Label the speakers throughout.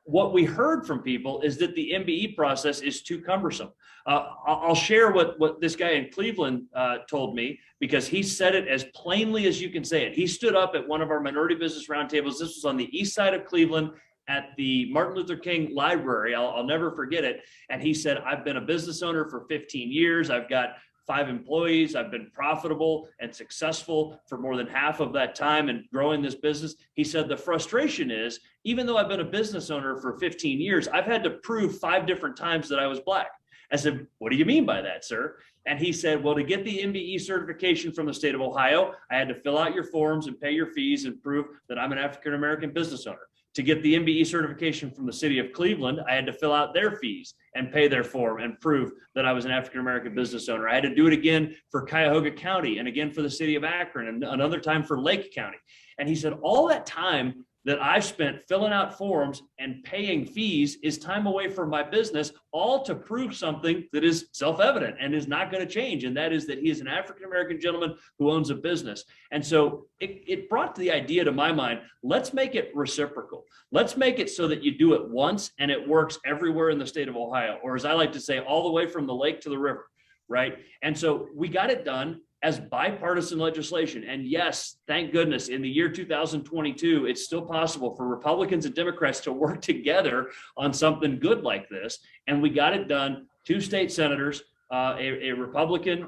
Speaker 1: what we heard from people is that the MBE process is too cumbersome. I'll share what this guy in Cleveland told me, because he said it as plainly as you can say it. He stood up at one of our minority business roundtables. This was on the east side of Cleveland at the Martin Luther King Library. I'll never forget it. And he said, I've been a business owner for 15 years. I've got 5 employees. I've been profitable and successful for more than half of that time and growing this business. He said, the frustration is, even though I've been a business owner for 15 years, I've had to prove 5 different times that I was Black. I said, what do you mean by that, sir? And he said, well, to get the MBE certification from the state of Ohio, I had to fill out your forms and pay your fees and prove that I'm an African-American business owner. To get the MBE certification from the city of Cleveland, I had to fill out their fees and pay their form and prove that I was an African-American business owner. I had to do it again for Cuyahoga County and again for the city of Akron and another time for Lake County. And he said, all that time that I've spent filling out forms and paying fees is time away from my business, all to prove something that is self-evident and is not going to change. And that is that he is an African-American gentleman who owns a business. And so it brought the idea to my mind, let's make it reciprocal. Let's make it so that you do it once and it works everywhere in the state of Ohio, or as I like to say, all the way from the lake to the river, right? And so we got it done as bipartisan legislation. And yes, thank goodness, in the year 2022, it's still possible for Republicans and Democrats to work together on something good like this. And we got it done. 2 state senators, a Republican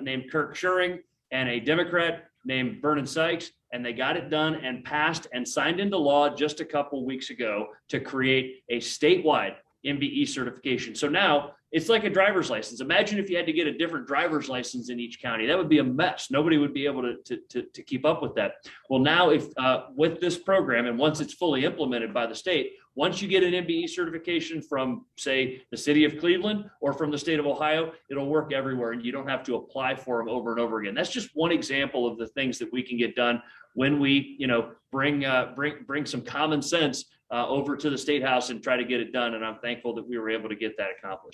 Speaker 1: named Kirk Schuring and a Democrat named Vernon Sykes, and they got it done and passed and signed into law just a couple weeks ago to create a statewide MBE certification. So now it's like a driver's license. Imagine if you had to get a different driver's license in each county. That would be a mess. Nobody would be able to keep up with that. Well, now if with this program, and once it's fully implemented by the state, once you get an MBE certification from, say, the city of Cleveland or from the state of Ohio, it'll work everywhere and you don't have to apply for them over and over again. That's just one example of the things that we can get done when we, bring some common sense over to the State House and try to get it done. And I'm thankful that we were able to get that accomplished.